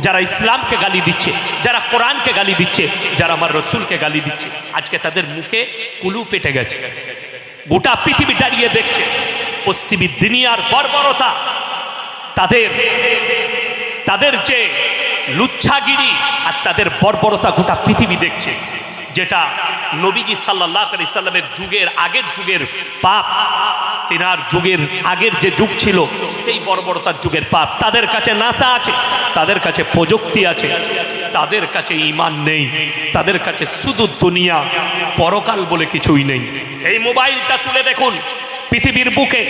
যারা ইসলামকে গালি দিচ্ছে, যারা কোরআনকে গালি দিচ্ছে, যারা আমার রসুলকে গালি দিচ্ছে, আজকে তাদের মুখে কুলু পেটে গেছে। গোটা পৃথিবী দাঁড়িয়ে দেখছে পশ্চিমী দুনিয়ার বর্বরতা, তাদের যে লুচ্ছাগিরি আর তাদের বর্বরতা গোটা পৃথিবী দেখছে। যেটা নবীজি সাল্লাল্লাহু আলাইহি সাল্লামের যুগের আগের যুগের পাপ, তিনার যুগের আগের যে যুগ ছিল সেই বর্বরতার যুগের পাপ। তাদের কাছে নাসা আছে, তাদের কাছে প্রযুক্তি আছে, তাদের কাছে ঈমান নেই, তাদের কাছে শুধু দুনিয়া, পরকাল বলে কিছুই নেই। এই মোবাইলটা তুলে দেখুন, পৃথিবীর বুকে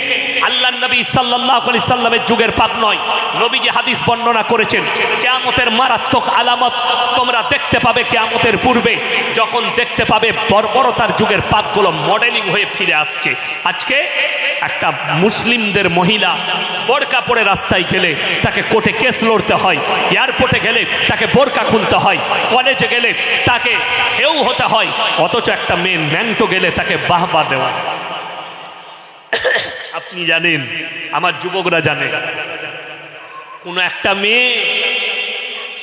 আল্লাহর নবী সাল্লাল্লাহু আলাইহি সাল্লামের যুগের পাপ নয়। নবীজি হাদিস বর্ণনা করেছেন কিয়ামতের মারাত্মক আলামত তোমরা দেখতে পাবে কিয়ামতের পূর্বে, যখন দেখতে পাবে বর্বরতার যুগের পাপগুলো মডেলিং হয়ে ফিরে আসছে। আজকে একটা মুসলিমদের মহিলা বোরকা পরে রাস্তায় গেলে তাকে কোর্টে কেস লড়তে হয়, এয়ারপোর্টে গেলে তাকে বোরকা খুলতে হয়, কলেজে গেলে তাকে হেউ হতে হয়, অথচ একটা মেয়ে ন্যাংটো গেলে তাকে বাহবা দেওয়া। আপনি জানেন, আমার যুবকরা জানে, কোন একটা মেয়ে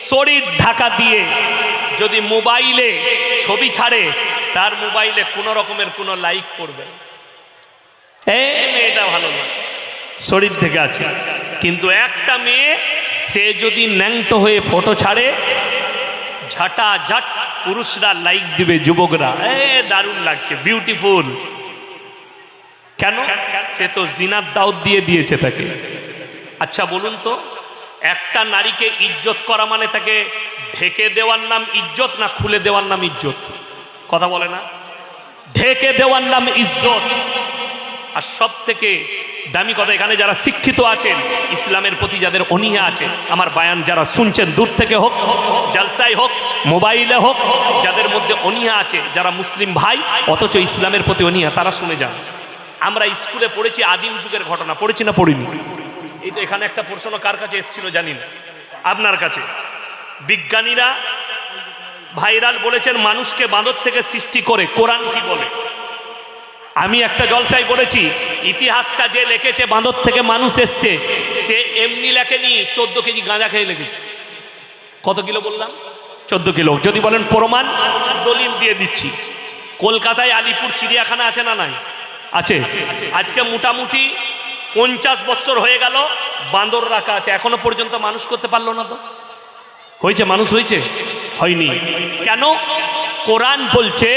শরীর ঢাকা দিয়ে যদি মোবাইলে ছবি ছাড়ে, তার মোবাইলে কোন রকমের কোন লাইক করবে, এই মেয়েটা ভালো না, শরীর থেকে আছে। কিন্তু একটা মেয়ে সে যদি ন্যাংটো হয়ে ফটো ছাড়ে, ঝাঁটা ঝাট পুরুষরা লাইক দিবে, যুবকরা দারুণ লাগছে, বিউটিফুল। কেন? সে তো জিনার দাওয়াত দিয়ে দিয়েছে তাকে। আচ্ছা বলুন তো, একটা নারীকে ইজ্জত করা মানে তাকে ঢেকে দেওয়ার নাম ইজ্জত, না খুলে দেওয়ার নাম ইজ্জত? কথা বলে না? ঢেকে দেওয়ার নাম ইজ্জত। আর সব থেকে দামি কথা, এখানে যারা শিক্ষিত আছেন, ইসলামের প্রতি যাদের অনীহা আছে, আমার বায়ান যারা শুনছেন দূর থেকে হোক, জালসায় হোক, মোবাইলে হোক, যাদের মধ্যে অনীহা আছে, যারা মুসলিম ভাই অথচ ইসলামের প্রতি অনীহা, তারা শুনে যান। আমরা স্কুলে পড়েছি আদিম যুগের ঘটনা, পড়েছি না পড়িনি? এই তো এখানে একটা প্রশ্ন কার কাছে এসেছিল জানি না, আপনার কাছে। বিজ্ঞানীরা ভাইরাল বলেছেন মানুষকে বাঁদর থেকে সৃষ্টি করে, কোরআন কি বলে? আমি একটা জলসায় বলেছি, ইতিহাসটা যে লিখেছে বাঁদর থেকে মানুষ এসছে, সে এমনি লেখেনি, 14 কেজি গাঁজা খেয়ে লিখেছে। কত কিলো বললাম? 14 কিলো। যদি বলেন প্রমাণ, দলিল দিয়ে দিচ্ছি। কলকাতায় আলিপুর চিড়িয়াখানা আছে না নাই? আছে। আজকে মোটামুটি 50 বছর হয়ে গেল বাঁদর রাখা আছে, এখনো পর্যন্ত মানুষ করতে পারলো না। তো হয়েছে? মানুষ হয়েছে? হয়নি। কেন? কোরআন বলছে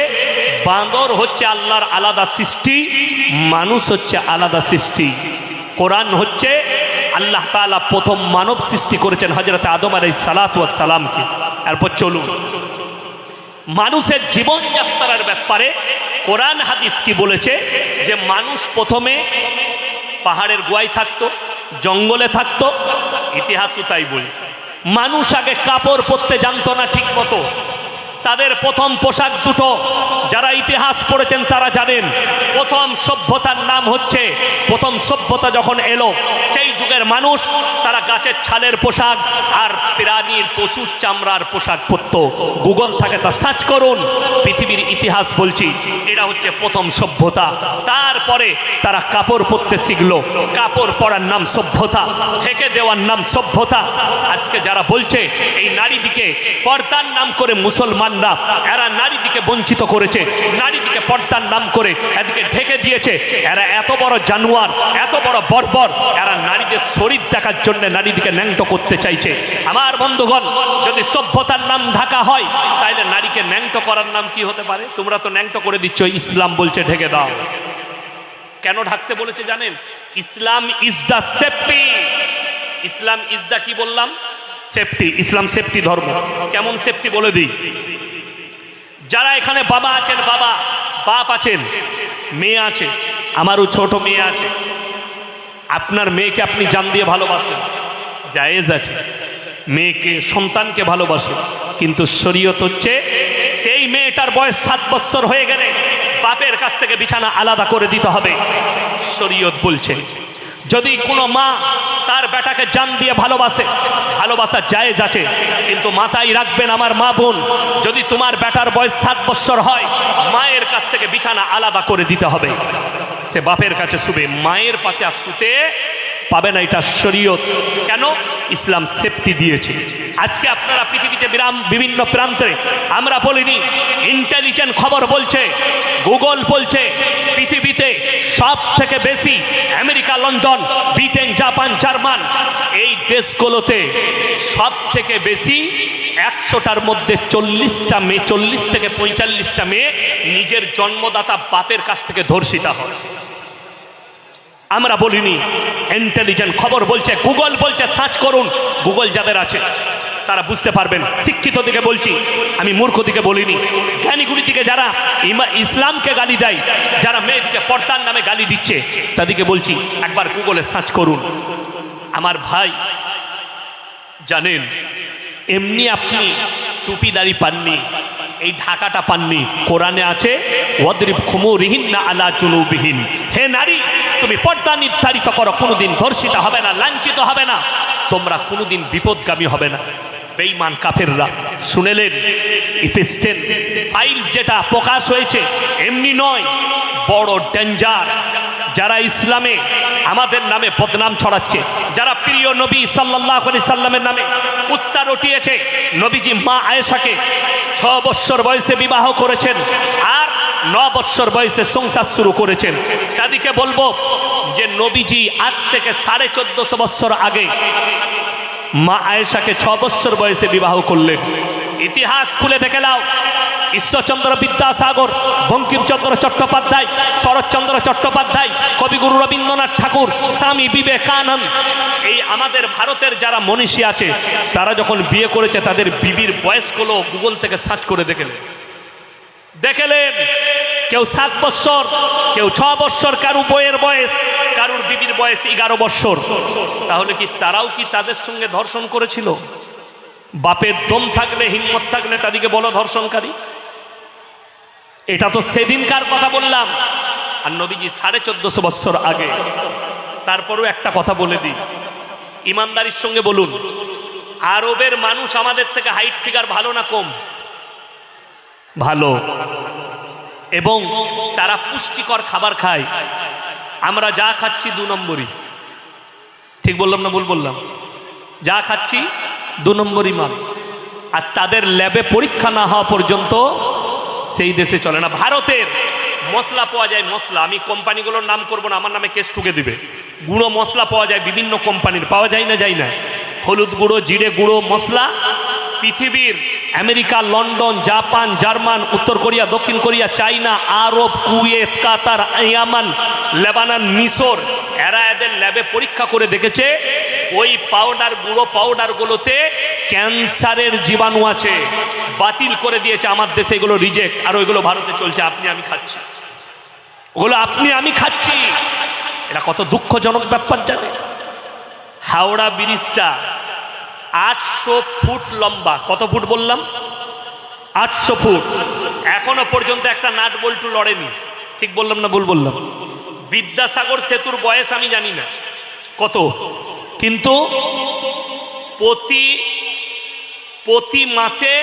বাঁদর হচ্ছে আল্লাহর আলাদা সৃষ্টি, মানুষ হচ্ছে আলাদা সৃষ্টি। কোরআন হচ্ছে আল্লাহ তাআলা প্রথম মানব সৃষ্টি করেছেন হযরত আদম আলাইহিস সালাতু ওয়াস সালামকে। এরপর চলুন মানুষের জীবনযাত্রার ব্যাপারে কোরআন হাদিস কি বলেছে, যে মানুষ প্রথমে পাহাড়ের গুহায় থাকতো, জঙ্গলে থাকতো। ইতিহাসও তাই বলছে। মানুষ আগে কাপড় পরতে জানতো না ঠিক মতো, তাদের প্রথম পোশাক দুটো, যারা ইতিহাস পড়েছেন তারা জানেন। প্রথম সভ্যতার নাম হচ্ছে, প্রথম সভ্যতা যখন এলো সেই যুগের মানুষ তারা গাছের ছালের পোশাক আর প্রাণীর পশুর চামড়ার পোশাক পরত। গুগল থাকে তা সার্চ করুন, পৃথিবীর ইতিহাস বলছি, এটা হচ্ছে প্রথম সভ্যতা। তারপরে তারা কাপড় পরতে শিখলো, কাপড় পরার নাম সভ্যতা, ঢেকে দেওয়ার নাম সভ্যতা। আজকে যারা বলছে এই নারীদিকে পর্দার নাম করে মুসলমান, এরা নারীদিকে বঞ্চিত করেছে, নারীদিকে পর্দার নাম করে এদিকে ঢেকে দিয়েছে। এরা এত বড় জানোয়ার, এত বড় বর্বর, এরা নারীদের শরীর দেখার জন্য নারীদিকে ন্যাংটো করতে চাইছে। আমার বন্ধুগণ, যদি সভ্যতার নাম ঢাকা হয়, তাহলে নারীকে ন্যাংটো করার নাম কি হতে পারে? তোমরা তো ন্যাংটো করে দিচ্ছ, ইসলাম বলছে ঢেকে দাও। কেন ঢাকতে বলেছে জানেন? Islam is the safety. Islam is the কি বললাম? সেফটি। ইসলাম সেফটি ধর্ম। কেমন সেফটি বলে দিই। যারা এখানে বাবা আছেন, বাপ আছেন, মেয়ে আছে, আমারও ছোট মেয়ে আছে, আপনার মেয়েকে আপনি জান দিয়ে ভালোবাসেন, জায়েজ আছে। মেয়েকে, সন্তানকে ভালোবাসেন, কিন্তু শরীয়ত হচ্ছে সেই মেয়েটার বয়স 7 বছর হয়ে গেলে বাপের কাছ থেকে বিছানা আলাদা করে দিতে হবে। শরীয়ত বলছে যদি কোনো মা তার বেটাকে জান দিয়ে ভালোবাসে, ভালোবাসা জায়েজ আছে, কিন্তু মাথায় রাখবেন আমার মা বোন, যদি তোমার বেটার বয়স 7 বছর হয়, মায়ের কাছ থেকে বিছানা আলাদা করে দিতে হবে। সে বাপের কাছে শুবে, মায়ের পাশে আর শুতে পাবে না, এটা শরীয়ত। কেন? ইসলাম সেফটি দিয়েছে। আজকে আপনারা পৃথিবীতে বিভিন্ন প্রান্তে, আমরা বলিনি, ইন্টেলিজেন্ট খবর বলছে, গুগল বলছে, পৃথিবীতে সব থেকে বেশি America, London, Britain, Japan, German, এই দেশগুলোতে সব থেকে বেশি 100টার মধ্যে 40টা মেয়ে, 40 থেকে 45টা মেয়ে নিজের জন্মদাতা বাপের কাছ থেকে ধর্ষিতা হয়। আমরা বলিনি, ইন্টেলিজেন্ট খবর বলছে, গুগল বলছে, সার্চ করুন। গুগল যাদের আছে তারা বুঝতে পারবেন। শিক্ষিত দিকে বলছি, আমি মূর্খ দিকে বলিনি। জ্ঞানীগুলি দিকে যারা ইসলামকে গালি দেয়, যারা মেয়েদিকে পর্দার নামে গালি দিচ্ছে, তাদেরকে বলছি একবার গুগলে সার্চ করুন। আমার ভাই জানেন, এমনি আপনি টুপিদারি পাননি, এই ঢাকাটা পাননি। কোরআনে আছে, ওয়াদরিব খুমুরিহিন্না আলা জুনুবিহিন, হে নারী তুমি পর্দা নির্ধারিত করো, কোনোদিন ধর্ষিত হবে না, লাঞ্ছিত হবে না, তোমরা কোনোদিন বিপদগামী হবে না। বেঈমান কাফেররা শুনেলেন, ইপেস্টেন ফাইলস যেটা প্রকাশ হয়েছে এমনি নয়, বড় ডেঞ্জার। যারা ইসলামে আমাদের নামে বদনাম ছড়াচ্ছে, যারা প্রিয় নবী সাল্লাল্লাহু আলাইহি সাল্লামের নামে উৎসাহ রটিয়েছে, নবীজি মা আয়েশাকে 6 বছর বয়সে বিবাহ করেছেন আর 9 বছর বয়সে সংসার শুরু করেছেন, তাদেরকে বলবো যে নবীজি আজ থেকে 1450 বছর আগে মা আয়েশাকে 6 বছর বয়সে বিবাহ করলেন। ইতিহাস খুলে দেখে নাও, ঈশ্বরচন্দ্র বিদ্যাসাগর, বঙ্কিমচন্দ্র চট্টোপাধ্যায়, শরৎচন্দ্র চট্টোপাধ্যায়, কবিগুরু রবীন্দ্রনাথ ঠাকুর, স্বামী বিবেকানন্দ, এই আমাদের ভারতের যারা মনীষী আছে, তারা যখন বিয়ে করেছে তাদের বিবির বয়সগুলো গুগল থেকে সার্চ করে দেখেলেন। কেউ 7 বছর, কেউ 6 বছর, কারু বইয়ের বয়স, কারুর বিবির বয়স 11 বছর। তাহলে কি তারাও কি তাদের সঙ্গে ধর্ষণ করেছিল? বাপের দম থাকলে, হিম্মত থাকলে তাদেরকে বলো ধর্ষণকারী। এটা তো সেদিনকার কথা বললাম, আর নবীজি 1450 বছর আগে। তারপরও একটা কথা বলে দিই, ইমানদারির সঙ্গে বলুন, আরবের মানুষ আমাদের থেকে হাইট ফিগার ভালো না কম? ভালো। এবং তারা পুষ্টিকর খাবার খায়। আমরা যা খাচ্ছি 2 নম্বরই। ঠিক বললাম না ভুল বললাম? যা খাচ্ছি 2 নম্বরই মাল। আর তাদের ল্যাবে পরীক্ষা না হওয়া পর্যন্ত সেই দেশে চলে না। ভারতের মশলা পাওয়া যায়, মশলা, আমি কোম্পানিগুলোর নাম করব না, আমার নামে কেস ঠুকে দিবে। গুঁড়ো মশলা পাওয়া যায় বিভিন্ন কোম্পানির, পাওয়া যায় না? যায় না। হলুদ গুঁড়ো, জিরে গুঁড়ো মশলা পৃথিবীর আমেরিকা, লন্ডন, জাপান, জার্মান, উত্তর কোরিয়া, দক্ষিণ কোরিয়া, চাইনা, আরব, কুয়েত, কাতার, ইয়ামান, লেবানন, মিশর, এরা এদের ল্যাবে পরীক্ষা করে দেখেছে ওই পাউডার, গুঁড়ো পাউডারগুলোতে ক্যান্সারের জীবাণু আছে। বাতিল করে দিয়েছে আমার দেশে, এগুলো রিজেক্ট। আর ওইগুলো ভারতে চলছে, আপনি আমি খাচ্ছি। ওগুলো আপনি আমি খাচ্ছি। এটা কত দুঃখজনক ব্যাপার জানেন? হাওড়া ব্রিজটা 800 ফুট লম্বা। কত ফুট বললাম? 800 ফুট। এখনো পর্যন্ত একটা নাট বল্টু লড়েনি। ঠিক বললাম না ভুল বললাম? বিদ্যাসাগর সেতুর বয়স আমি জানি না কত, কিন্তু প্রতি মাসে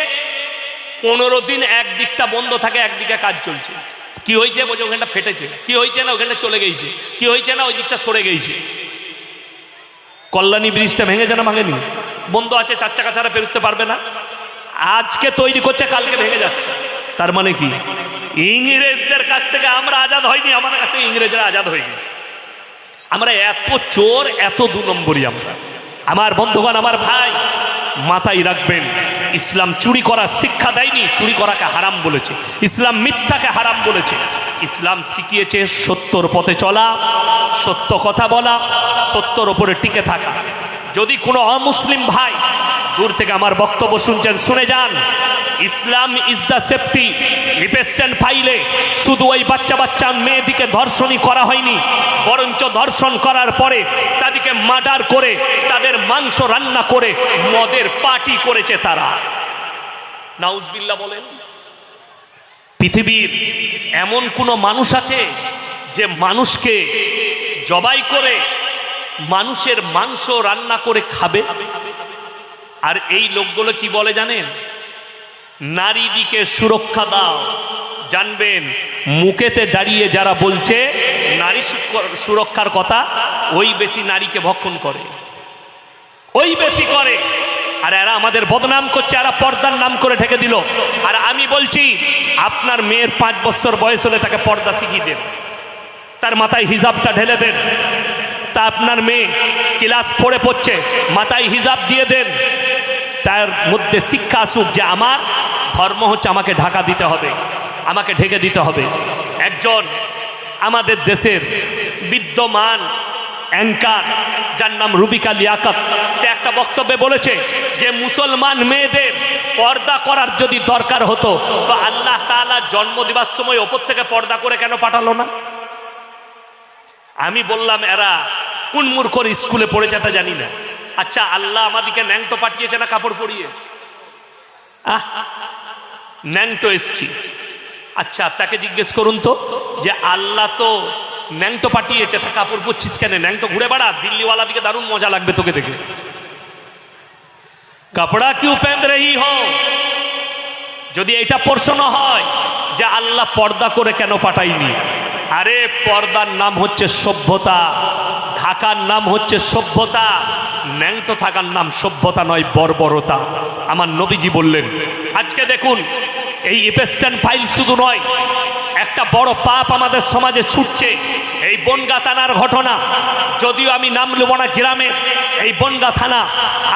15 দিন একদিকটা বন্ধ থাকে, একদিকে কাজ চলছে। কি হয়েছে? বলছে ওখানটা ফেটেছে। কি হয়েছে? না ওখানটা চলে গেছে। কি হয়েছে? না ওই দিকটা সরে গেছে। কল্যাণী ব্রিজটা ভেঙেছে না ভাঙেনি? বন্ধ আছে, 4 চাকা ছাড়া পেরোতে পারবে না। আজকে তৈরি করছে, কালকে ভেঙে যাচ্ছে। তার মানে কি? ইংরেজদের কাছ থেকে আমরা আজাদ হয়নি, আমাদের কাছ থেকে ইংরেজরা আজাদ হয়ে গেছে। আমরা এত চোর, এত 2 নম্বরই আমরা। আমার বন্ধুগণ, আমার ভাই, মাথায় রাখবেন, ইসলাম চুরি করার শিক্ষা দেয়নি, চুরি করাকে হারাম বলেছে। ইসলাম মিথ্যাকে হারাম বলেছে। ইসলাম শিখিয়েছে সত্যর পথে চলা, সত্য কথা বলা, সত্যর ওপরে টিকে থাকা। যদি কোনো অমুসলিম ভাই দূর থেকে আমার বক্তব্য শুনছেন, শুনে যান, ইসলাম ইজ দ্য সেফটি। রিপেস্টেন্ট ফাইলে শুধু ওই বাচ্চা মেয়েদিকে ধর্ষণই করা হয়নি, বরঞ্চ ধর্ষণ করার পরে তাদেরকে মার্ডার করে তাদের মাংস রান্না করে মদের পার্টি করেছে তারা। নাউজবিল্লাহ বলেন। পৃথিবীর এমন কোনো মানুষ আছে যে মানুষকে জবাই করে মানুষের মাংস রান্না করে খাবে? আর এই লোকগুলো কি বলে জানেন? নারীদিকে সুরক্ষা দাও। জানবেন, মুখেতে দাঁড়িয়ে যারা বলছে নারী সুরক্ষার কথা, ওই বেশি নারীকে ভক্ষণ করে, ওই বেশি করে। আর এরা আমাদের বদনাম করছে, এরা পর্দার নাম করে ঢেকে দিল। আর আমি বলছি, আপনার মেয়ের 5 বছর বয়স হলে তাকে পর্দা শিখিয়ে দেন, তার মাথায় হিজাবটা ঢেলে দেন। তা আপনার মেয়ে ক্লাস 4-এ পড়ছে, মাথায় হিজাব দিয়ে দেন, তার মধ্যে শিক্ষা আসুক যে আমার ধর্ম হচ্ছে আমাকে ঢাকা দিতে হবে, আমাকে ঢেকে দিতে হবে। একজন আমাদের দেশের বিদ্যমান অ্যাঙ্কার, যার নাম রুবিকা লিয়াকত, সে একটা বক্তব্যে বলেছে যে মুসলমান মেয়েদের পর্দা করার যদি দরকার হতো তো আল্লাহ তাআলা জন্ম দিবার সময় ওপর থেকে পর্দা করে কেন পাঠালো না? আমি বললাম, এরা কোন মূর্খর স্কুলে পড়েছে তা জানি না। আচ্ছা, আল্লাহ আমাদেরকে ন্যাংটো পাঠিয়েছে না কাপড় পরিয়ে? ন্যাংটো এসছি। আচ্ছা, তাকে জিজ্ঞেস করুন তো যে আল্লাহ তো ন্যাংটো পাঠিয়েছে, তা কাপড় পরছিস কেন? ন্যাংটো ঘুরে বেড়া, দিল্লিওয়ালা দিকে দারুণ মজা লাগবে তোকে দেখে। কাপড়া কিউ পেন রহি হো? যদি এটা প্রশ্ন হয় যে আল্লাহ পর্দা করে কেন পাঠাইনি, আরে পর্দার নাম হচ্ছে সভ্যতা, ঢাকার নাম হচ্ছে সভ্যতা, ন্যাংটো থাকার নাম সভ্যতা নয়, বর্বরতা। আমার নবীজি বললেন। আজকে দেখুন, এই ইপেস্টান ফাইল শুধু নয়, একটা বড় পাপ আমাদের সমাজে ছুটছে, এই বনগা থানার ঘটনা। যদিও আমি নাম নেব না গ্রামে, এই বনগা থানা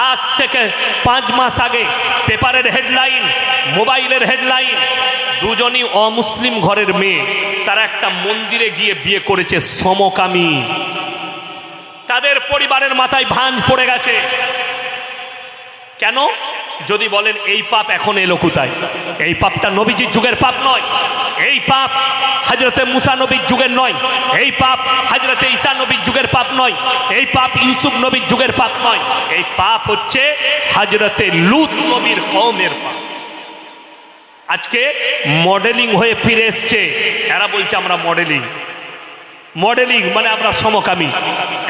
আজ থেকে 5 মাস আগে পেপারের হেডলাইন, মোবাইলের হেডলাইন, দুজনই অমুসলিম ঘরের মেয়ে, তারা একটা মন্দিরে গিয়ে বিয়ে করেছে, সমকামী। তাদের পরিবারের মাথায় ভাঁজ পড়ে গেছে। কেন? যদি বলেন এই পাপ এখন এলো কোথায়? এই পাপটা নবীজির যুগের পাপ নয়, এই পাপ হযরতে মুসা নবীর যুগের নয়, এই পাপ হযরতে ঈসা নবীর যুগের পাপ নয়, এই পাপ ইউসুফ নবীর যুগের পাপ নয়, এই পাপ হচ্ছে হযরতে লূত নবীর কওমের পাপ। আজকে মডেলিং হয়ে ফিরে এসছে, এরা বলছে আমরা মডেলিং। মডেলিং মানে আমরা সমকামী।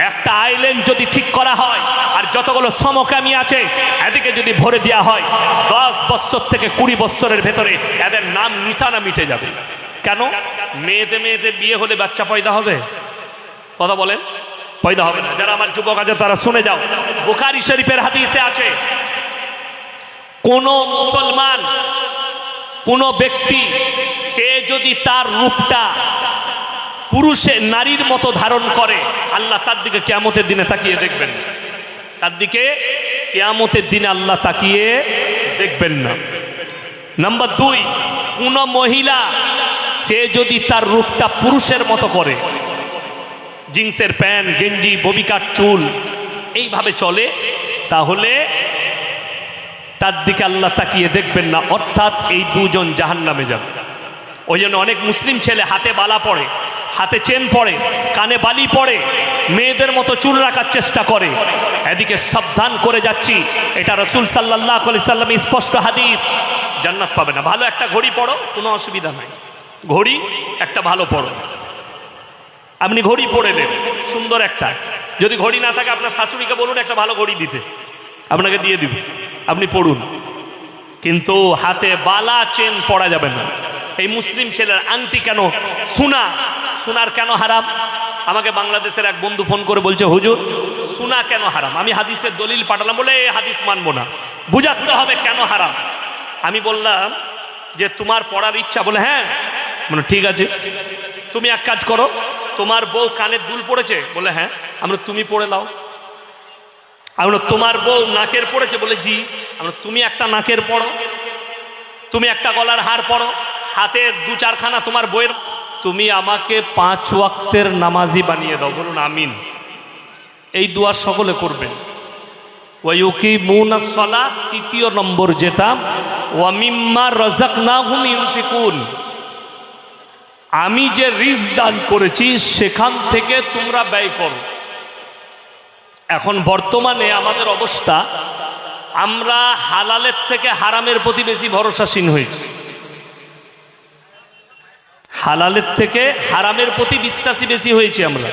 একটা আইল্যান্ড যদি ঠিক করা হয় আর যতগুলো সমকামী আছে এদিকে যদি ভরে দেওয়া হয়, 10 বছর থেকে 20 বছরের ভেতরে এদের নাম নিশানা মিটে যাবে। কেন? মেয়েতে মেয়েতে বিয়ে হলে বাচ্চা পয়দা হবে? কথা বলেন, পয়দা হবে না। যারা আমার যুবক আছে তারা শুনে যাও, বুখারী শরীফের হাদিসে আছে, কোন মুসলমান, কোন ব্যক্তি, সে যদি তার রূপটা পুরুষের নারীর মতো ধারণ করে, আল্লাহ তার দিকে কিয়ামতের দিনে তাকিয়ে দেখবেন, তার দিকে কিয়ামতের দিনে আল্লাহ তাকিয়ে দেখবেন না। নাম্বার 2, কোন মহিলা সে যদি তার রূপটা পুরুষের মতো করে, জিন্সের প্যান্ট, গেঞ্জি, ববিকাট চুল এইভাবে চলে, তাহলে তার দিকে আল্লাহ তাকিয়ে দেখবেন না, অর্থাৎ এই দুজন জাহান্নামে যাবে। ওই জন্য অনেক মুসলিম ছেলে হাতে বালা পড়ে, হাতে চেন পড়ে, কানে বালি পড়ে, মেয়েদের মতো চুল রাখার চেষ্টা করে। এদিকে সাবধান করে যাচ্ছি, এটা রাসূল সাল্লাল্লাহু আলাইহি সাল্লাম স্পষ্ট হাদিস, জান্নাত পাবে না। ভালো একটা ঘড়ি পড়ো, কোনো অসুবিধা নাই, ঘড়ি একটা ভালো পড়ো। আপনি ঘড়ি পরে নেন, সুন্দর একটা। যদি ঘড়ি না থাকে আপনার শাশুড়িকে বলুন একটা ভালো ঘড়ি দিতে, আপনাকে দিয়ে দিবে, আপনি পড়ুন। কিন্তু হাতে বালা চেন পড়া যাবে না। এই মুসলিম ছেলের আংটি কেন, সোনার কেন হারাম? আমাকে বাংলাদেশের এক বন্ধু ফোন করে বলছে, হুজুর সোনা কেন হারাম? আমি হাদিসের দলিল পাঠালাম, বলে এই হাদিস মানবো না, বুঝাতে হবে কেন হারাম। আমি বললাম যে তোমার পড়ার ইচ্ছা? বলে হ্যাঁ। মানে ঠিক আছে, তুমি এক কাজ করো, তোমার বউ কানের দুল পড়েছে? বলে হ্যাঁ। আমরা তুমি পড়ে নাও। আমরা তোমার বউ নাকের পড়েছে? বলে জি। আমরা তুমি একটা নাকের পড়ো, তুমি একটা গলার হার পড়ো, হাতে 2-4 খানা তোমার বইয়ের, তুমি আমাকে 5 ওয়াক্তের নামাজি বানিয়ে দাও। বলুন আমিন। এই দোয়া সকলে করবেন। ওয়ায়ুকিমুনাস সালাহ, 3 নম্বর যেটা, ওয়া মিম্মা রাযাকনাহুম ইউনফিকুন, আমি যে রিজক দান করেছি সেখান থেকে তোমরা ব্যয় করো। এখন বর্তমানে আমাদের অবস্থা, আমরা হালালের থেকে হারামের প্রতি বেশি ভরসাশীল হয়েছি, হালালের থেকে হারামের প্রতি বিশ্বাসী বেশি হয়েছি আমরা।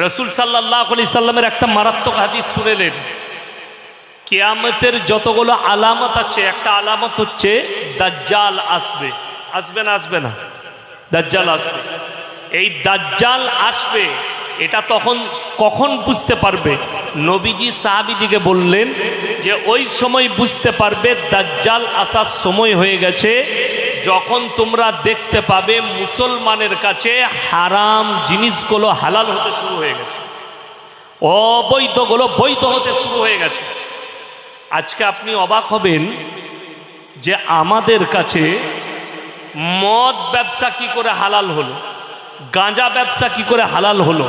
রাসূল সাল্লাল্লাহু আলাইহি সাল্লামের একটা মারাত্মক হাদিস শুনেলেন, কিয়ামতের যতগুলো আলামত আছে, একটা আলামত হচ্ছে দাজ্জাল আসবে। আসবে না? আসবে না? দাজ্জাল আসবে। এই দাজ্জাল আসবে, এটা তখন কখন বুঝতে পারবে? নবীজি সাহাবীদিকে বললেন যে ওই সময় বুঝতে পারবে দাজ্জাল আসার সময় হয়ে গেছে, যখন তোমরা দেখতে পাবে মুসলমানের কাছে হারাম জিনিসগুলো হালাল হতে শুরু হয়ে গেছে, অবৈধগুলো বৈধ হতে শুরু হয়ে গেছে। আজকে আপনি অবাক হবেন যে আমাদের কাছে মদ ব্যবসা কি করে হালাল হলো, গাঁজা ব্যবসা কি করে হালাল হলো।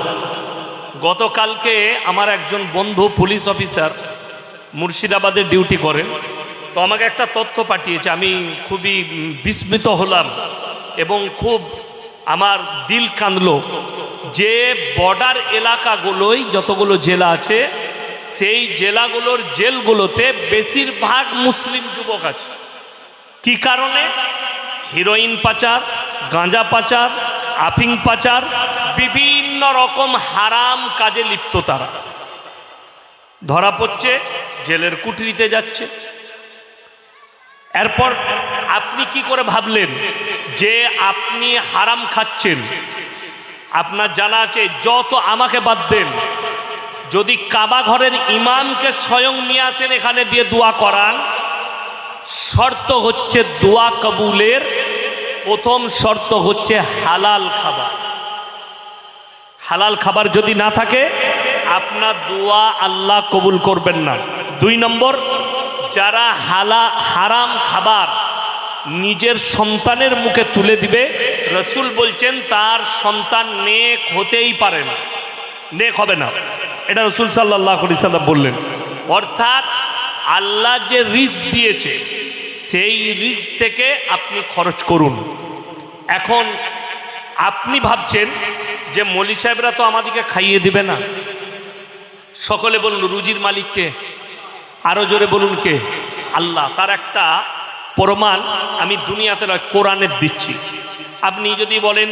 গতকালকে আমার একজন বন্ধু পুলিশ অফিসার মুর্শিদাবাদে ডিউটি করেন, তো আমাকে একটা তথ্য পাঠিয়েছে, আমি খুবই বিস্মিত হলাম এবং খুব আমার দিল কাঁদলো যে বর্ডার এলাকাগুলোই যতগুলো জেলা আছে সেই জেলাগুলোর জেলগুলোতে বেশিরভাগ মুসলিম যুবক আছে। কি কারণে? হিরোইন পাচার, গাঁজা পাচার, আফিং পাচার, বিভিন্ন রকম হারাম কাজে লিপ্ত তারা। ধরা পড়ছে, জেলের কুঠরিতে যাচ্ছে। এরপর আপনি কি করে ভাবলেন যে আপনি হারাম খাচ্ছেন? আপনার জানা আছে, যত আমাকে বাদ দেন, যদি কাবা ঘরের ইমামকে স্বয়ং নিয়ে আসেন এখানে দিয়ে দোয়া করান, শর্ত হচ্ছে দোয়া কবুলের প্রথম শর্ত হচ্ছে হালাল খাবার। হালাল খাবার যদি না থাকে আপনার দোয়া আল্লাহ কবুল করবেন না। 2 নম্বর, যারা হারাম খাবার নিজের সন্তানের মুখে তুলে দিবে, রসুল বলছেন তার সন্তান নেক হতেই পারে না, নেক হবে না, এটা রসুল সাল্লাল্লাহু আলাইহি সাল্লাম বললেন। অর্থাৎ আল্লাহ যে রিজক দিয়েছে সেই রিজক থেকে আপনি খরচ করুন। এখন আপনি ভাবছেন যে মৌলী সাহেবরা তো আমাদেরকে খাইয়ে দিবে না। সকলে বলুন রুজির মালিককে, আরো জোরে বলুন কে? আল্লাহ। তার একটা প্রমাণ আমি দুনিয়াতে নয় কোরআনের দিচ্ছি। আপনি যদি বলেন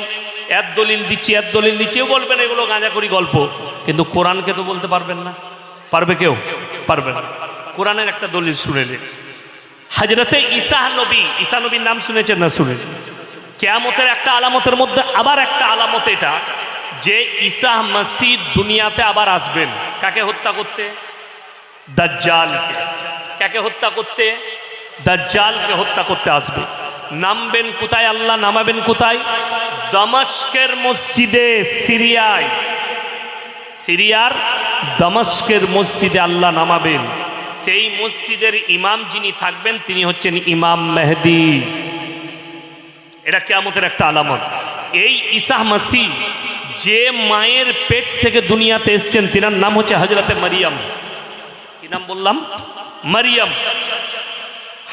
এর দলিল দিচ্ছি, এর দলিল দিচ্ছিও বলবেন এগুলো গাঁজাখড়ি গল্প, কিন্তু কোরআনকে তো বলতে পারবেন না। পারবে কেউ? পারবে না। কোরআনের একটা দলিল শুনে নিন। হযরতে ঈসা নবীর নাম শুনেছেন না? শুনেছেন। কিয়ামতের একটা আলামতের মধ্যে আবার একটা আলামত এটা যে ঈসা মসিহ দুনিয়াতে আবার আসবেন। কাকে হত্যা করতে? দাজ্জালকে। কাকে হত্যা করতে? দাজ্জালকে হত্যা করতে আসবে। নামবেন কোথায়? আল্লাহ নামাবেন কোথায়? দামাস্কের মসজিদে, সিরিয়ার দামাস্কের মসজিদে আল্লাহ নামাবেন। সেই মসজিদের ইমাম যিনি থাকবেন তিনি হচ্ছেন ইমাম মেহেদী। এটা কিয়ামতের একটা আলামত। এই ঈসা মসিহ যে মায়ের পেট থেকে দুনিয়াতে এসেছেন তিনার নাম হচ্ছে হযরতে মারিয়াম। কি নাম বললাম? মারিয়াম।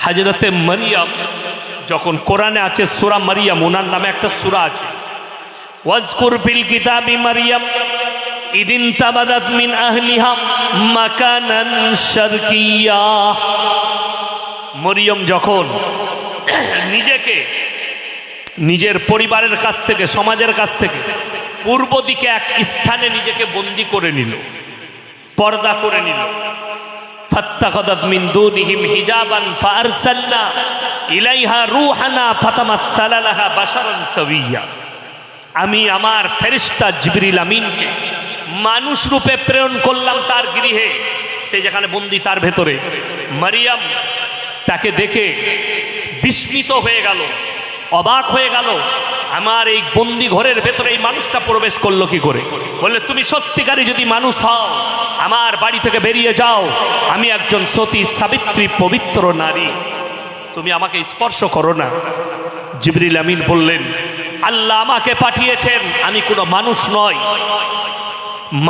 হযরতে মারিয়াম যখন কোরআনে আছে সূরা মারিয়াম, ওনার নামে একটা সূরা আছে, ওয়াজকুর ফিল কিতাবি মারিয়াম ইদিন তাবাদাত মিন আহলিহা মাকানান শারকিয়া। মরিয়ম যখন নিজেকে নিজের পরিবারের কাছ থেকে, সমাজের কাছ থেকে পূর্ব দিকে এক স্থানে নিজেকে বন্দী করে নিল, পর্দা করে নিল। ফাত্তাখাযাত মিন দুনিহিম হিজাবান ফাআরসালনা ইলাইহা রূহানা ফাতামাত্তালা লাহা বাশারান সাওয়িয়া। আমি আমার ফেরেশতা জিবরিল আমিনকে মানুষ রূপে প্রেরণ করলাম তার গৃহে, সে যেখানে বন্দী তার ভেতরে। মারিয়াম তাকে দেখে বিস্মিত হয়ে গেল, অবাক হয়ে গেল, আমার এই বন্দি ঘরের ভেতরে এই মানুষটা প্রবেশ করলো কি করে? বললে তুমি সত্যিকারই যদি মানুষ হও আমার বাড়ি থেকে বেরিয়ে যাও, আমি একজন সতী সাবিত্রী পবিত্র নারী, তুমি আমাকে স্পর্শ করো না। জিবরিল আমিন বললেন আল্লাহ আমাকে পাঠিয়েছেন, আমি কোনো মানুষ নয়,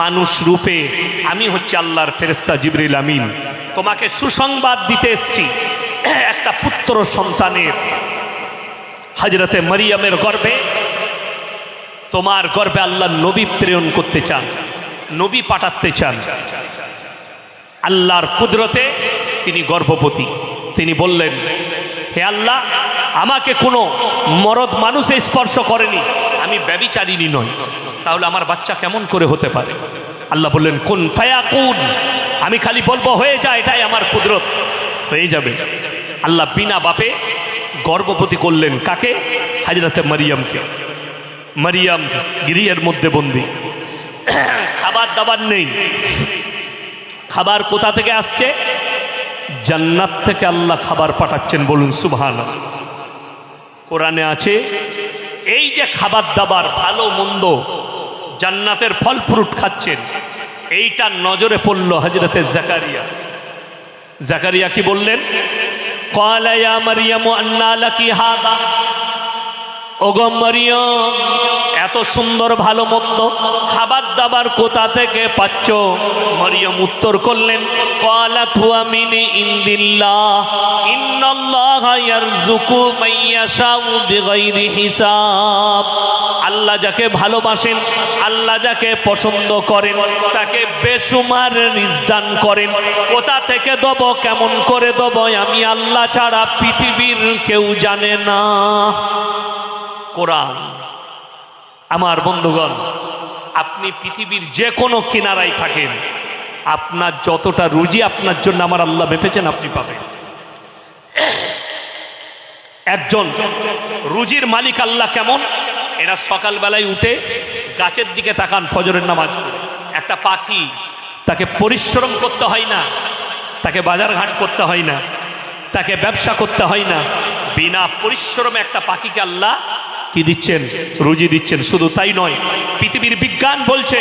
মানুষ রূপে আমি হচ্ছে আল্লাহর ফেরেশতা জিবরিল আমিন। তোমাকে সুসংবাদ দিতে এসেছি একটা পুত্র সন্তানের। হযরতে মারিয়ামের গর্ভে, তোমার গর্ভে আল্লাহ নবী প্রেরণ করতে চান, নবী পাঠাতে চান। আল্লাহর কুদরতে তিনি গর্ভবতী। তিনি বললেন হে আল্লাহ, আমাকে কোনো মরদ মানুষে স্পর্শ করেনি, আমি ব্যভিচারিণী নই, তাহলে আমার বাচ্চা কেমন করে হতে পারে? আল্লাহ বললেন কুন ফায়াকুন, আমি খালি বলবো হয়ে যায়, এটাই আমার কুদরত, হয়ে যাবে। আল্লাহ বিনা বাপে গর্ভবতী করলেন কাকে? হযরতে মারিয়ামকে। মারিয়াম গৃহের মধ্যে বন্দী, খাবার দাবার নেই। খাবার কোথা থেকে আসছে? জান্নাত থেকে আল্লাহ খাবার পাঠাচ্ছেন, বলুন সুবহানাল্লাহ। কোরআনে আছে এই যে খাবার দাবার ভালো মন্দ জান্নাতের ফল ফ্রুট খাচ্ছেন, এইটা নজরে পড়ল হযরতে জাকারিয়া। জাকারিয়া কি বললেন? ক্বালা ইয়া মারইয়ামু আন্না লাকি হাযা, ওগো মারিয়াম এত সুন্দর ভালো মন্দ খাবার দাবার কোথা থেকে পাচ্ছ? মারিয়াম উত্তর করলেন, ক্বালাত হুয়া মিন ইনদিল্লাহ ইন্নাল্লাহা ইয়ারযুকু মান ইয়াশাউ বিগাইরি হিসাব। আল্লাহ যাকে ভালোবাসেন, আল্লাহ যাকে পছন্দ করেন, তাকে বেশুমার রিজক দান করেন। কোথা থেকে দেব, কেমন করে দেব, আমি আল্লাহ ছাড়া পৃথিবীর কেউ জানে না। কোরআন। আমার বন্ধুগণ, আপনি পৃথিবীর যে কোনো কিনারায় থাকেন, আপনার যতটা রুজি আপনার জন্য আমার আল্লাহ মেপেছেন আপনি পাবেন। একজন রুজির মালিক আল্লাহ কেমন? এরা সকালবেলায় উঠে গাছের দিকে তাকান ফজরের নামাজ পড়ে। একটা পাখি, তাকে পরিশ্রম করতে হয় না, তাকে বাজারঘাট করতে হয় না, তাকে ব্যবসা করতে হয় না, বিনা পরিশ্রমে একটা পাখিকে আল্লাহ কি দিচ্ছেন? রুজি দিচ্ছেন। শুধু তাই নয়, পৃথিবীর বিজ্ঞান বলছে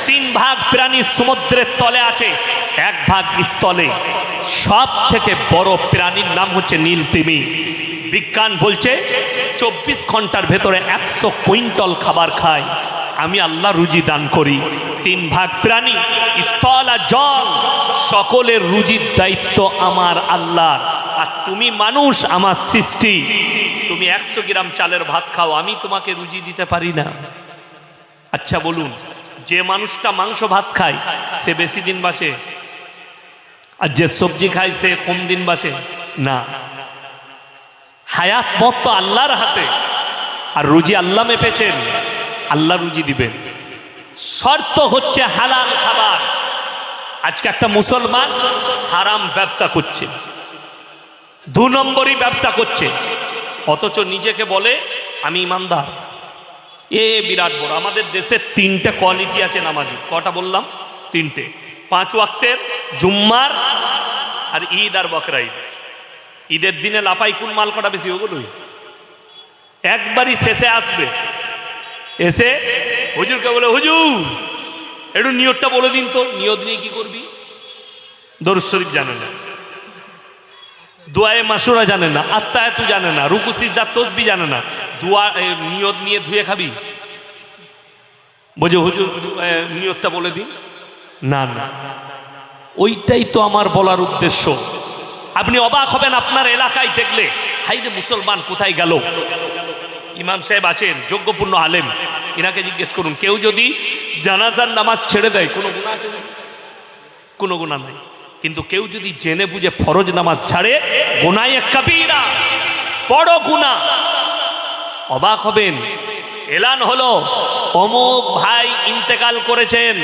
3 ভাগ প্রাণী সমুদ্রের তলে আছে, 1 ভাগ স্থলে। সব থেকে বড় প্রাণীর নাম হচ্ছে নীলতিমি। বিজ্ঞান বলছে 24 ঘন্টার ভেতরে 100 কুইন্টাল খাবার খায়। আমি আল্লাহ রুজি দান করি। 3 ভাগ প্রাণী, স্থল আর জল, সকলের রুজির দায়িত্ব আমার আল্লাহ। আর তুমি মানুষ, আমার সৃষ্টি। তুমি 100 গ্রাম চালের ভাত খাও, আমি তোমাকে রুজি দিতে পারি না। আচ্ছা বলুন, যে মানুষটা মাংস ভাত খায় সে বেশি দিন বাঁচে, আর যে সবজি খায় সে কম দিন বাঁচে? না। হায়াত মত তো আল্লাহর হাতে, আর রুজি আল্লাহ মেপেছেন, আল্লাহ রুজি দিবেন। শর্ত হচ্ছে হালাল খাবার। আজকে একটা মুসলমান হারাম ব্যবসা করছে, 2 নম্বরই ব্যবসা করছে, অথচ নিজেকে বলে আমি ইমানদার। বিরাট বড়। আমাদের দেশে 3টে কোয়ালিটি আছে নামাজি। কটা বললাম? 3টে। 5 ওয়াক্তের, জুম্মার, আর ঈদ আর বকরা ঈদ। ঈদের দিনে লাফাই কোন মাল কটা বেশি? ওগুলোই একবারই শেষে আসবে, এসে হুজুরকে বলে, হুজুর একটু নিয়তটা বলে দিন তো। নিয়ত নিয়ে কি করবি? দরুদ শরীফ জানে না, দোয়ায়ে মাসুরা জানে না, আত্তায়াতু জানে না, রুকু সিজদা তাসবিহ জানে না, দোয়া নিয়ত নিয়ে ধুয়ে খাবি? বুঝো হুজুর নিয়তটা বলে দিন। না না, ওইটাই তো আমার বলার উদ্দেশ্য। আপনি অবাক হবেন আপনার এলাকায় দেখলে, হাইরে মুসলমান কোথায় গেল? ইমাম সাহেব আছেন, যোগ্যপূর্ণ আলেম, ইনাকে জিজ্ঞেস করুন, কেউ যদি জানাজার নামাজ ছেড়ে দেয় কোনো গুনাহ আছে? কোনো গুনাহ নাই। কিন্তু কেউ যদি জেনে বুঝে ফরজ নামাজ ছাড়ে, গুনাহে কাবীরা, বড় গুনাহ। অবাক হবেন, এলান হলো অমুক ভাই ইন্তেকাল করেছেন,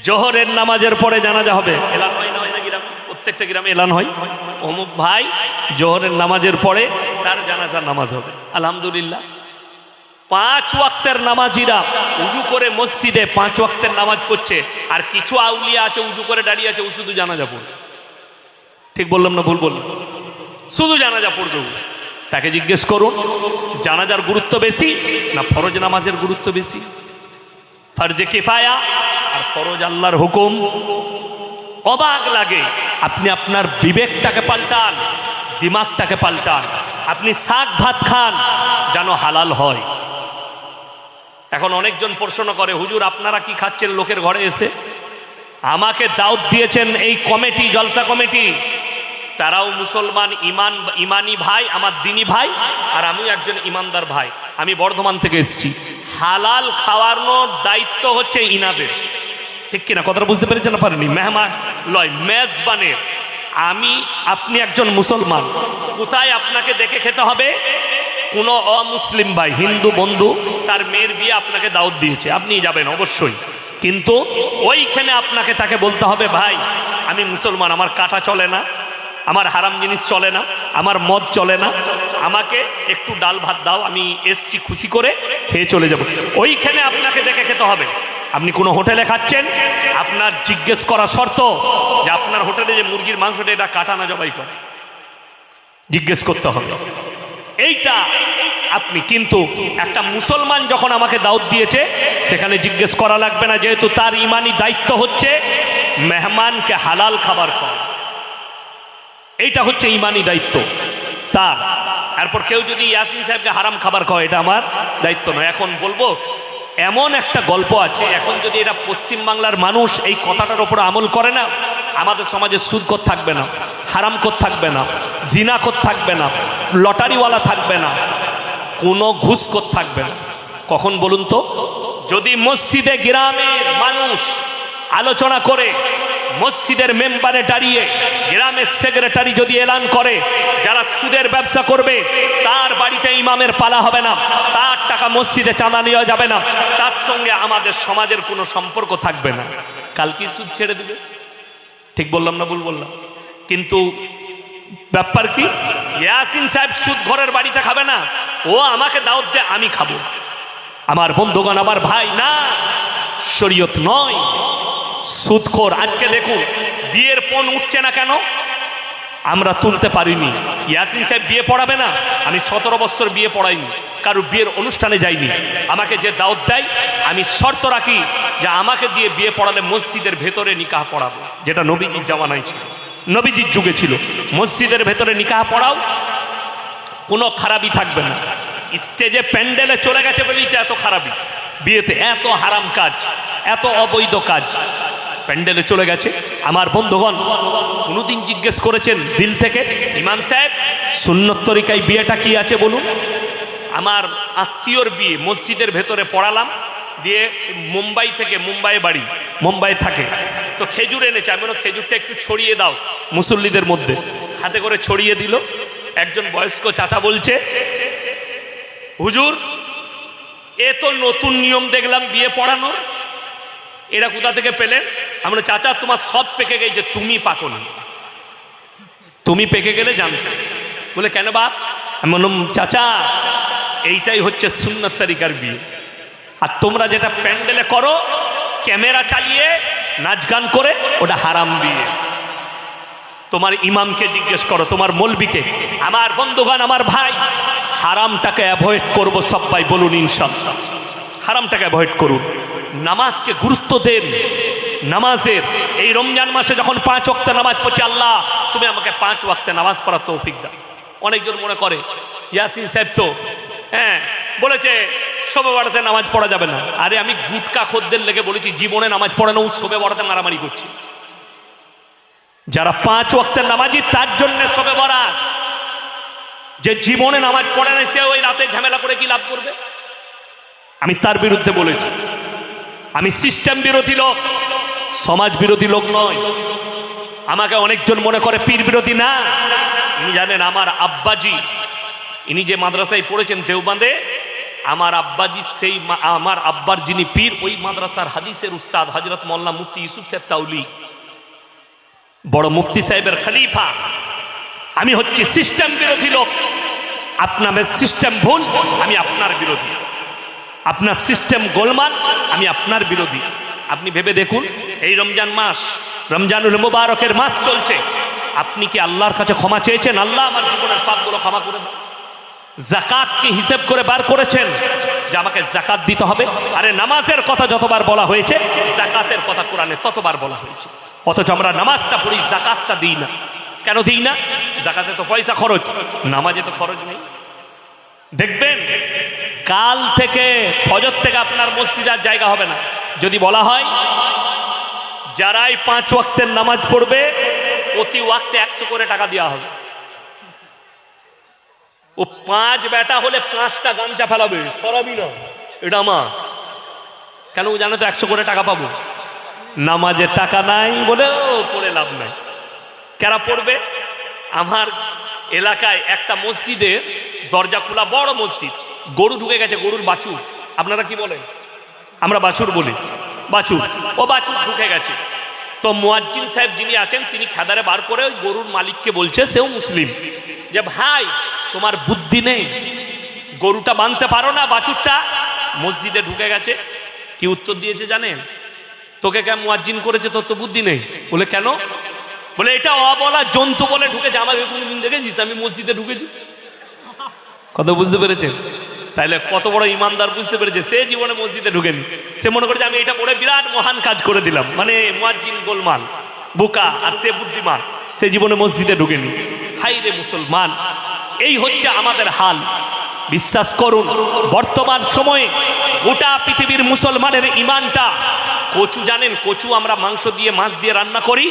জোহরের নামাজের পরে জানাজা হবে। এলান হয় না? হয় না গ্রামে? প্রত্যেকটা গ্রামে এলান হয়, অমুক ভাই জোহরের নামাজের পরে তার জানাজার নামাজ হবে। আলহামদুলিল্লাহ, 5 ওয়াক্তের নামাজিরা উজু করে মসজিদে 5 ওয়াক্তের নামাজ পড়ছে, আর কিছু আউলিয়া আছে উজু করে দাঁড়িয়ে আছে, ও শুধু জানাজা পড়বে। ঠিক বললাম না ভুল বললাম? শুধু জানাজা পড়বে। তাকে জিজ্ঞেস করুন, জানাজার গুরুত্ব বেশি না ফরজ নামাজের গুরুত্ব বেশি? ফরজে কিফায়া আর ফরজ আল্লাহর হুকুম। অবাক লাগে। আপনি আপনার বিবেকটাকে পাল্টান, দিমাগটাকে পাল্টান। আপনি শাক ভাত খান যেন হালাল হয়। এখন অনেকজন প্রশ্ন করে, হুজুর আপনারা কি খাচ্ছেন লোকের ঘরে এসে? আমাকে দাওয়াত দিয়েছেন এই কমিটি, জলসা কমিটি, তারাও মুসলমান, ইমানি ভাই, আমার দিনী ভাই, আর আমিও একজন ইমানদার ভাই। আমি বর্ধমান থেকে এসেছি। হালাল খাওয়ানোর দায়িত্ব হচ্ছে ইনাদের, ঠিক কিনা? কথাটা বুঝতে পেরেছেন না? পারেনি? মেহমান লয়, মেজবানের। আপনি একজন মুসলমান, কোথায় আপনাকে দেখে খেতে হবে? কোনো অমুসলিম ভাই, হিন্দু বন্ধু, তার মেয়ের বিয়ে আপনাকে দাওয়াত দিয়েছে, আপনি যাবেন অবশ্যই। কিন্তু ওইখানে আপনাকে তাকে বলতে হবে, ভাই আমি মুসলমান, আমার কাটা চলে না, আমার হারাম জিনিস চলে না, আমার মদ চলে না, আমাকে একটু ডাল ভাত দাও, আমি এসছি খুশি করে খেয়ে চলে যাব। ওইখানে আপনাকে দেখে খেতে হবে। আপনি কোনো হোটেলে খাচ্ছেন, আপনার জিজ্ঞেস করা শর্ত যে আপনার হোটেলে যে মুরগির মাংসটা এটা কাটা না জবাই করে, জিজ্ঞেস করতে হবে এইটা আপনি। কিন্তু একটা মুসলমান যখন আমাকে দাওয়াত দিয়েছে সেখানে জিজ্ঞেস করা লাগবে না, যেহেতু তার ইমানি দায়িত্ব হচ্ছে মেহমানকে হালাল খাবার খাওয়া। এইটা হচ্ছে ইমানি দায়িত্ব তার। এরপর কেউ যদি ইয়াসিন সাহেবকে হারাম খাবার খাওয়া, এটা আমার দায়িত্ব নয়। এখন বলবো এমন একটা গল্প আছে, এখন যদি এটা পশ্চিমবাংলার মানুষ এই কথাটার উপর আমল করে না, আমাদের সমাজে সুদখোর থাকবে না, হারামখোর থাকবে না, জিনাখোর থাকবে না, লটারিওয়ালা থাকবে না, কোনো ঘুষখোর থাকবে না। কখন বলুন তো? যদি মসজিদে গ্রামের মানুষ আলোচনা করে, মসজিদের মেম্বারে দাঁড়িয়ে গ্রামের সেক্রেটারি যদি এলান করে যারা সুদের ব্যবসা করবে তার বাড়িতে ইমামের পালা হবে না, তার টাকা মসজিদে চাঁদা নেওয়া যাবে না, তার সঙ্গে আমাদের সমাজের কোনো সম্পর্ক থাকবে না, কালকে সুদ ছেড়ে দিবে। ঠিক বললাম না ভুল বললাম? কিন্তু ব্যাপার কি, ইয়াসিন সাহেব সুদ ঘরের বাড়িতে খাবে না, ও আমাকে দাওয়াত দে আমি খাবো। আমার বন্ধুগণ, আমার ভাই, না, শরীয়ত নয়, সুদখোর। আজকে দেখুন বিয়ের পণ উঠছে না কেন? আমরা তুলতে পারিনি। ইয়াসিন সাহেব বিয়ে পড়াবে না, আমি 17 বছর বিয়ে পড়াইনি, কারো বিয়ের অনুষ্ঠানে যাইনি। আমাকে যে দাওয়াত দেয় আমি শর্ত রাখি যে আমাকে দিয়ে বিয়ে পড়ালে মসজিদের ভেতরে নিকাহ পড়াবো, যেটা নবীজির জামানায় ছিল, নবীজির যুগে ছিল। মসজিদের ভেতরে নিকাহ পড়াও, কোনো খারাপই থাকবে না। স্টেজে প্যান্ডেলে চলে গেছে বলেই তো এত খারাপই, বিয়েতে এত হারাম কাজ, এত অবৈধ কাজ প্যান্ডেলে চলে গেছে। আমার বন্ধুগণ, কোনোদিন জিজ্ঞেস করেছেন দিল থেকে, ইমাম সাহেব সুন্নত তরিকায় বিয়েটা কি আছে বলুন? আমার আত্মীয়র বিয়ে মসজিদের ভেতরে পড়ালাম, দিয়ে মুম্বাই থেকে, মুম্বাই বাড়ি, মুম্বাই থাকে, তো খেজুর এনেছে। আমি বললাম খেজুরটা একটু ছড়িয়ে দাও মুসল্লিদের মধ্যে, হাতে করে ছড়িয়ে দিল। একজন বয়স্ক চাচা বলছে, হুজুর এ তো নতুন নিয়ম দেখলাম বিয়ে পড়ানোর, এরা কোথা থেকে পেলেন? আমরা, চাচা তোমার সব পেকে গেছে, তুমি পাকো না, তুমি পেকে গেলে জানতে। বলে কেন বাপ? আমি বললাম চাচা এইটাই হচ্ছে সুন্নত তরিকার বিয়ে, আর তোমরা যেটা প্যান্ডেলে করো ক্যামেরা চালিয়ে নাচ গান করে, ওটা হারাম বিয়ে। তোমার ইমামকে জিজ্ঞেস করো, তোমার মৌলবীকে। আমার বন্ধুগণ, আমার ভাই, হারামটাকে অ্যাভয়েড করবো সবাই, বলুন ইনশাআল্লাহ। হারামটাকে অ্যাভয়েড করুন, নামাজকে গুরুত্ব দেন। নামাজের এই রমজান মাসে যখন 5 ওয়াক্ত নামাজ পড়ছি, আল্লাহ তুমি আমাকে 5 ওয়াক্তে নামাজ পড়ার তৌফিক দাও। অনেকজন মনে করে ইয়াসিন সাহেব তো বলেছে শবে বরাতে নামাজ পড়া যাবে না। আরে আমি গুটকা খদ্দের লেগে বলেছি জীবনে নামাজ পড়ে না, ও শবে বরাতে মারামারি করছি। যারা 5 ওয়াক্তের নামাজি তার জন্য শবে বরাত, যে জীবনে নামাজ পড়ে না সে ওই রাতে ঝামেলা করে কি লাভ করবে? আমি তার বিরুদ্ধে বলেছি। আমি সিস্টেম বিরোধী লোক, সমাজ বিরোধী লোক নয়। আমাকে অনেকজন মনে করে পীর বিরোধী, না। ইনি জানেন আমার আব্বাজি, ইনি যে মাদ্রাসায় পড়েছেন দেওবন্দে, আমার আব্বাজি সেই আমার আব্বার যিনি পীর, ওই মাদ্রাসার হাদিসের উস্তাদ হযরত মাওলানা মুফতি ইউসুফ সাহেব তাউলি, বড় মুফতি সাহেবের খলিফা। আমি হচ্ছি সিস্টেম বিরোধী লোক। আপনাদের সিস্টেম ভুল, আমি আপনার বিরোধী। আপনার সিস্টেম গোলমাল, আমি আপনার বিরোধী। আপনি ভেবে দেখুন, এই রমজান মাস, রমজানুল মুবারকের মাস চলছে, আপনি কি আল্লাহর কাছে ক্ষমা চেয়েছেন? আল্লাহ আমার জীবনের পাপগুলো ক্ষমা করে দাও। যাকাতকে হিসাব করে বার করেছেন যে আমাকে যাকাত দিতে হবে। আরে নামাজের কথা যতবার বলা হয়েছে, যাকাতের কথা কোরআনে ততবার বলা হয়েছে, অথচ আমরা নামাজটা পড়ি, যাকাতটা দিই না। কেন দিই না? যাকাতে তো পয়সা খরচ, নামাজে তো খরচ নেই। দেখবেন কাল থেকে, ফজর থেকে আপনার মসজিদে আর জায়গা হবে না। যদি বলা হয় যারাই 5 ওয়াক্তের নামাজ পড়বে প্রতি ওয়াক্তে 100 করে টাকা দেওয়া হবে। ও 5 বেটা হলে 5টা গামছা ফেলাবে, সরাবি না, এটা মা। কেন? জানো তো 100 করে টাকা পাবো। নামাজে টাকা নাই বলে ও পড়ে লাভ নাই। কারা পড়বে? আমার এলাকায় একটা মসজিদে দরজা খোলা, বড় মসজিদ, গরু ঢুকে গেছে, গরুর বাছুর, আপনারা কি বলেন? আমরা বাছুর বলি, বাছুর। ও বাছুর ঢুকে গেছে, তো মুয়াজ্জিন সাহেব যিনি আছেন তিনি খেদারে বার করে ওই গরুর মালিককে বলছে, সেও মুসলিম, যে ভাই তোমার বুদ্ধি নেই? গরুটা বাঁধতে পারো না? বাছুরটা মসজিদে ঢুকে গেছে, কি উত্তর দিয়েছে জানেন? তোকে কেন মুয়াজ্জিন করেছে? তোর তো বুদ্ধি নেই। বলে কেন? বলে এটা অবলা জন্তু বলে ঢুকেছে। আমাকে কোনদিন দেখেছিস আমি মসজিদে ঢুকেছি? কথা বুঝতে পেরেছেন? তাইলে কত বড় ইমানদার বুঝতে পেরেছে। সে জীবনে মসজিদে ঢুকেনি, সে মনে করেছে আমি এটা পড়ে বিরাট মহান কাজ করে দিলাম, মানে মুয়াজ্জিন গোলমাল বোকা, আর সে বুদ্ধিমান, সে জীবনে মসজিদে ঢুকেনি। হাই রে মুসলমান, এই হচ্ছে আমাদের হাল। বিশ্বাস করুন, বর্তমান সময়ে গোটা পৃথিবীর মুসলমানের ইমানটা, কচু জানেন, কচু আমরা মাংস দিয়ে মাছ দিয়ে রান্না করি,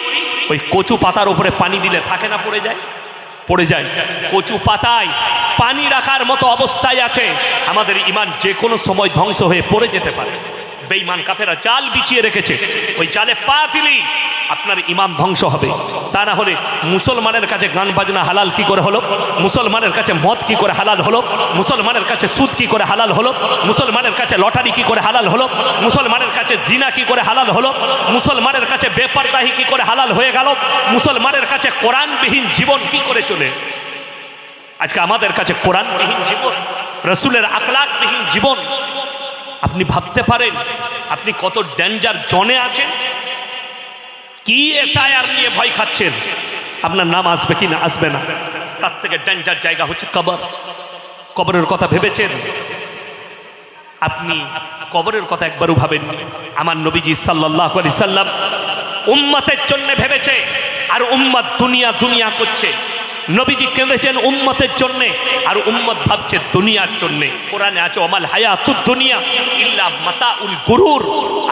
ওই কচু পাতার উপরে পানি দিলে থাকে না, পড়ে যায়? পড়ে যায়। কচু পাতায় পানি রাখার মতো অবস্থায় আছে আমাদের ইমান, যে কোনো সময় ধ্বংস হয়ে পড়ে যেতে পারে। বেঈমান কাফেরা জাল বিছিয়ে রেখেছে, ওই জালে পা দিলেই আপনার ইমান ধ্বংস হবে। তা না হলে মুসলমানের কাছে গান বাজনা হালাল কি করে হলো? মুসলমানের কাছে মদ কি করে হালাল হলো? মুসলমানের কাছে সুদ কি করে হালাল হলো? মুসলমানের কাছে লটারি কি করে হালাল হলো? মুসলমানের কাছে জিনা কি করে হালাল হলো? মুসলমানের কাছে বেপরদাহি কি করে হালাল হয়ে গেল? মুসলমানের কাছে কোরআনবিহীন জীবন কি করে চলে? আজকে আমাদের কাছে কোরআনবিহীন জীবন, রসুলের আখলাকবিহীন জীবন। আপনি ভাবতে পারেন আপনি কত ডেঞ্জার জোনে আছেন? কি এসআইআর নিয়ে ভয় খাচ্ছেন? আপনার নাম আসবে কি না আসবে না, তার থেকে ডেঞ্জার জায়গা হচ্ছে কবর। কবরের কথা ভেবেছেন? আপনি কবরের কথা একবারও ভাবেন? আমার নবীজি সাল্লাল্লাহু আলাইহি সাল্লাম উম্মতের জন্য ভেবেছে, আর উম্মত দুনিয়া দুনিয়া করছে। নবীজি কেঁদেছেন উম্মতের জন্য, আর উম্মত ভাবছে দুনিয়ার জন্য। কোরআনে আছে ওমাল হায়াতুদ দুনিয়া ইল্লা মাতাউল গুরুর।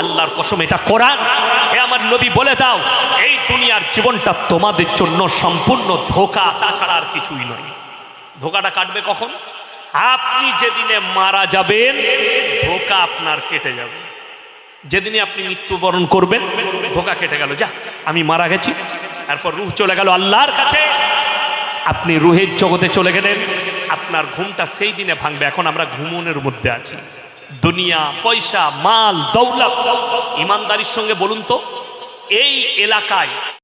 আল্লাহর কসম এটা কোরআন। হে আমার নবী বলে দাও, এই দুনিয়ার জীবনটা তোমাদের জন্য সম্পূর্ণ ধোঁকা, তাছাড়া আর কিছুই নয়। ধোঁকাটা কাটবে কখন? আপনি যেদিনে মারা যাবেন, ধোঁকা আপনার কেটে যাবে। যেদিনে আপনি মৃত্যুবরণ করবেন, ধোঁকা কেটে গেল, যা আমি মারা গেছি। তারপর রূহ চলে গেল আল্লাহর কাছে, আপনি রুহের জগতে চলে গেলেন, আপনার ঘুমটা সেই দিনে ভাঙবে। এখন আমরা ঘুমনের মধ্যে আছি। দুনিয়া, পয়সা, মাল, দৌলত, ইমানদারির সঙ্গে বলুন তো, এই এলাকায়